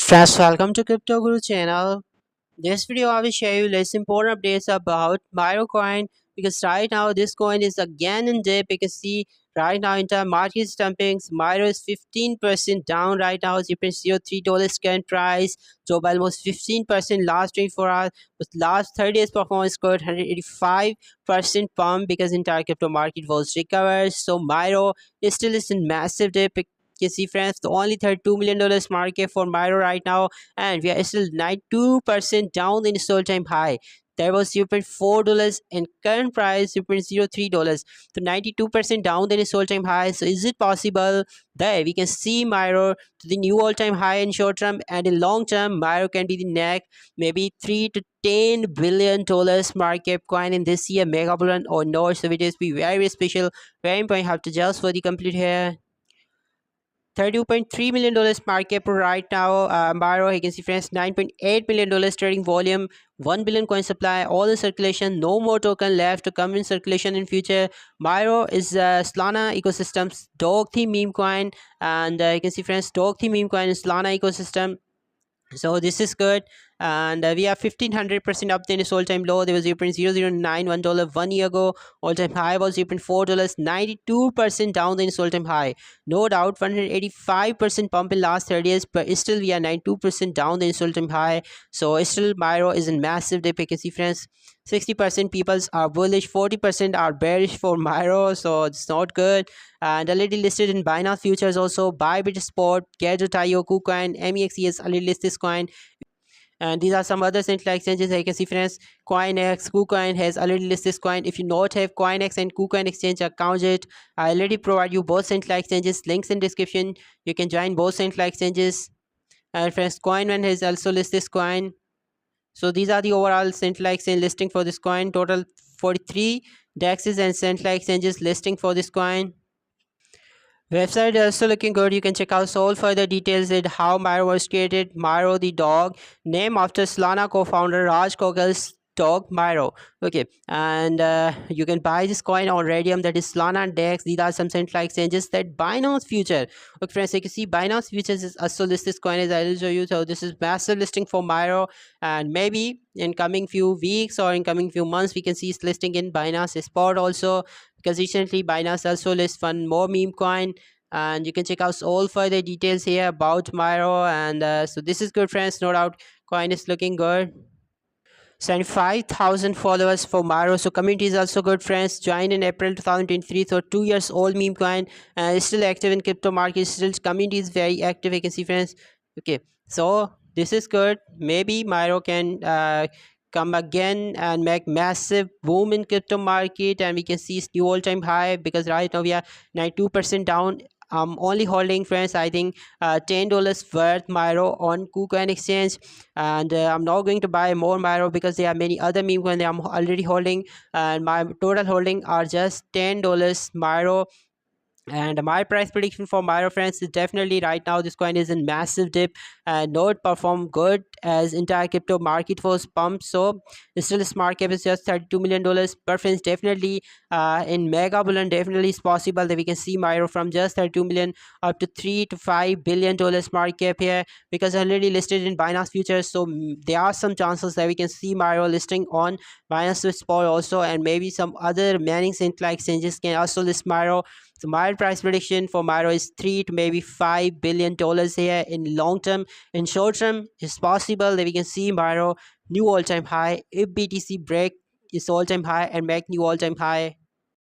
Friends, welcome to Crypto Guru channel. This video I will share you less important updates about Myro coin because right now this coin is again in dip. You can see right now entire market is dumping. Myro is 15% down right now. $0.03 current price. So by almost 15% last 24 hours. But last 30 days performance scored 185% pump because entire crypto market was recovered. So Myro is still in massive dip. You see friends, the only $32 million market for Myro right now, and we are still 92% down in its all-time high. There was $0.4 and current price $0.03. So 92% down in its all-time high. So is it possible that we can see Myro to the new all-time high in short term, and in long term Myro can be the next maybe $3 to $10 billion market coin in this year mega bullion or no? So it is be very special, very important. Have to just for the complete here. $32.3 million market cap right now. Myro, you can see friends, $9.8 million trading volume, 1 billion coin supply, all in circulation, no more token left to come in circulation in future. Myro is Solana ecosystem's dog theme meme coin, and you can see friends, dog theme meme coin is Solana ecosystem. So this is good, and we are 1500% up in its all-time low. There was $0.0091 1 year ago. All-time high was $0.4. 92% down in its all-time high. No doubt 185% pump in last 30 years, but still we are 92% down in its all-time high. So still Myro is in massive dip. You can see friends, 60% people are bullish, 40% are bearish for Myro, so it's not good. And already listed in Binance futures also. Bybit Spot, Gadget.io, KuCoin, MEXC already listed this coin. And these are some other central exchanges. You can see friends, CoinX, KuCoin has already listed this coin. If you not have CoinX and KuCoin exchange account yet, I already provide you both central exchanges, links in description. You can join both central exchanges. And friends, CoinOne has also listed this coin. So these are the overall central exchange listing for this coin. Total 43 dexes and central exchanges listing for this coin. Website is also looking good. You can check out all further details at how Myro was created. Myro the dog, named after Solana co-founder Raj Gogol's dog Myro. Okay, and you can buy this coin on Radium, that is Solana and Dex. These are some central exchanges that Binance Future. Okay, friends, you can see Binance Futures is also list this coin as I will show you. So this is massive listing for Myro, and maybe in coming few weeks or in coming few months we can see it's listing in Binance Spot also, because recently Binance also lists one more meme coin. And you can check out all further details here about Myro. And so this is good friends, no doubt coin is looking good. 75,000 followers for Myro. So community is also good friends. Joined in April 2023. So 2 years old meme coin, and is still active in crypto market. Still community is very active. You can see friends. Okay, so this is good. Maybe Myro can come again and make massive boom in crypto market, and we can see its new all-time high, because right now we are 92% down. I'm only holding friends, I think $10 worth Myro on KuCoin exchange, and I'm not going to buy more Myro because there are many other meme coins that I'm already holding, and my total holding are just $10 Myro. And my price prediction for Myro friends is definitely right now this coin is in massive dip and not perform good as entire crypto market was pumped. So still this market cap is just $32 million. But friends, definitely in mega bullion definitely is possible that we can see Myro from just 32 million up to $3 to $5 billion market cap here, because already listed in Binance futures. So there are some chances that we can see Myro listing on Binance Spot also, and maybe some other mining central exchanges can also list Myro. So my price prediction for Myro is $3 to maybe $5 billion here in long term. In short term, it's possible that we can see Myro new all-time high if BTC break its all-time high and make new all-time high.